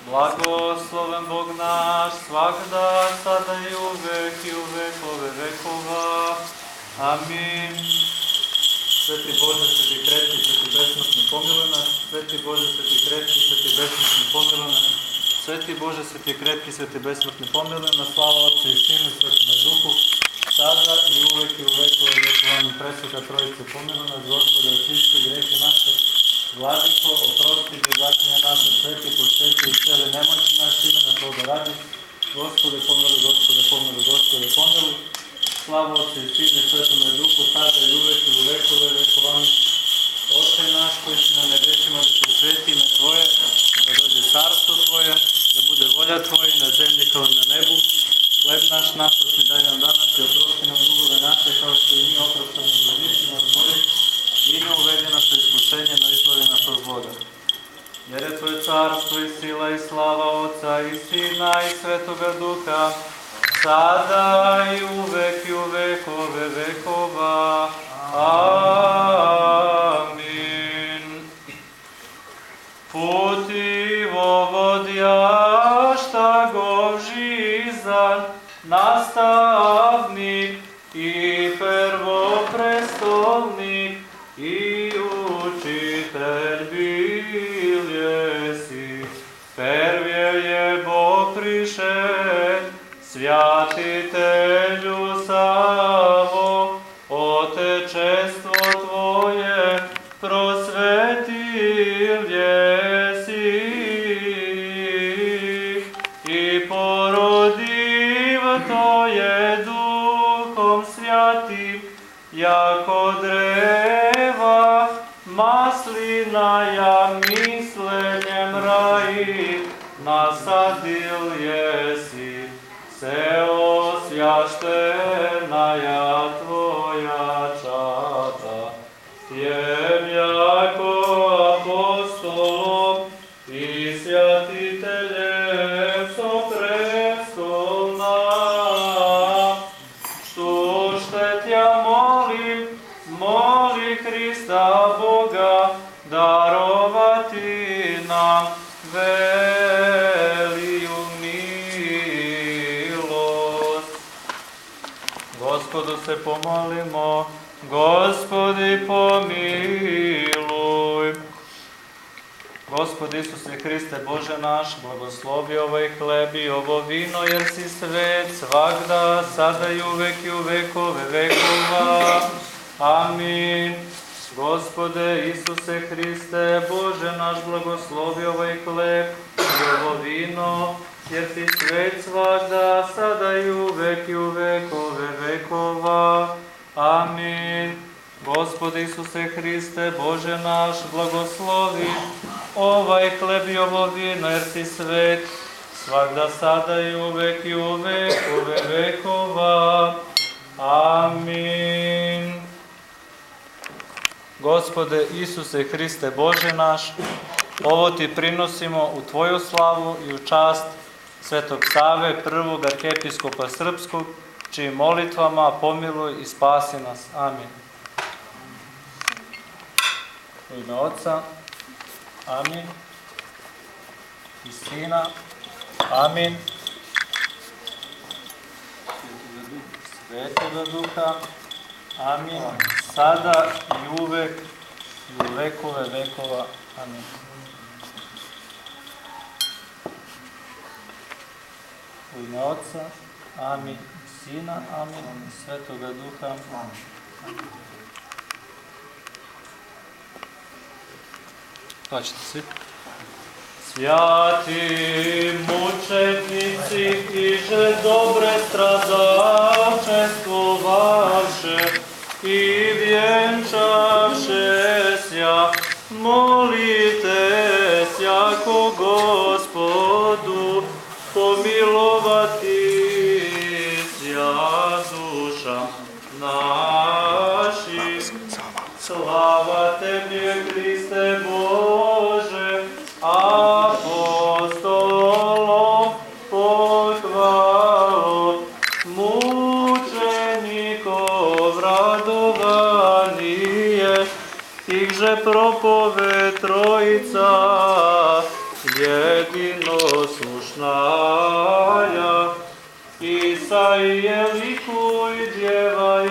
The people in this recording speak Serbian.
Blagosloven Bog naš, svakda, sada i uvek i u vekove vekova. Amin. Sveti Bože, sveti krepki, sveti besmrtni, pomiluj nas. Sveti Bože, sveti krepki, sveti besmrtni, pomiluj nas. Sveti Bože, sveti krepki, sveti besmrtni, pomiluj nas. Slava Otcu i Sinu i Svetome Duhu, sada i uvek i u vekove vekova. Amin. Presveta Trojice, pomiluj nas. Gospode, očisti grehe naše. Vladiko, oprosti bezzakonja naša, sveti, posveti i cele nemoći naše imena Tvoga radi. Gospode, pomiluj, Gospode, pomiluj, Gospode, pomiluj. Slava Otcu i Sinu i Svetome Duhu, sada i uvek i u vekove vekova. Amin. Oče naš koji si na nebesima, da se sveti ime Tvoje, da dođe carstvo Tvoje, da bude volja Tvoja na zemlji kao i na nebu. Hleb naš nasutni daj nam danas i oprosti nam dugove naše, kao što i mi oproštamo dužnicima svojim. I ne uvedi nas u iskušenje, no izbavi nas od zloga. Jer je Tvoje carstvo i sila i slava Otca i Sina i Svetoga Duha, sada i uvek i u vekove vekova. Amin. Putivo vodjašta go žizan, nastavnik i prvoprestolnik, i učitelj bil jesi. Prvje je Bog prišel, svjatitelju Savo, Otečestvo Tvoje prosvetil jesi i porodiv to je Duhom Svjatim, jako dreva maslina ja mislenjem raji nasadil jesi. Seo svjaštena ja Tvoja čata, jem jako apostolom i svjatiteljem soprestolna. Što šte Tja molim, moli Hrista Boga, darovati nam veliju milost. Gospodu se pomolimo, Gospodi pomiluj. Gospod Isuse Hriste Bože naš, blagoslovi ovaj hleb i ovo vino, jer si svet svagda, sada i uvek i u vekove vekova. Amin. Gospode Isuse Hriste Bože naš, blagoslovi ovaj hleb i ovo vino, jer si svet svagda, sada i uvek i u vekove vekova. Amin. Gospode Isuse Hriste Bože naš, blagoslovi ovaj hleb i ovo vino, jer si svet svagda, sada i uvek i u vekove vekova. Amin. Gospode Isuse Hriste Bože naš, ovo Ti prinosimo u Tvoju slavu i u čast Svetog Save, prvog arhijepiskopa srpskog, čijim molitvama pomiluj i spasi nas. Amin. U ime Otca, amin, i Sina, amin, Svetoga Duha, amin, sada i uvek i u vekove vekova. Amin. U ime Otca, amin, Sina, amin, i Svetoga Duha. Amin. Plaćete svi. Svjati mučenici iže dobre stradalčestvovaše i vjenčavše sja, molite sjako Gospodu, pomilovati sja duša naših. Slava Tebi, Hriste Bože, apostolom pohvalo, mučenikov radovanije, ih že propove Trojica jedinosušnaja, Isaije likuj djeva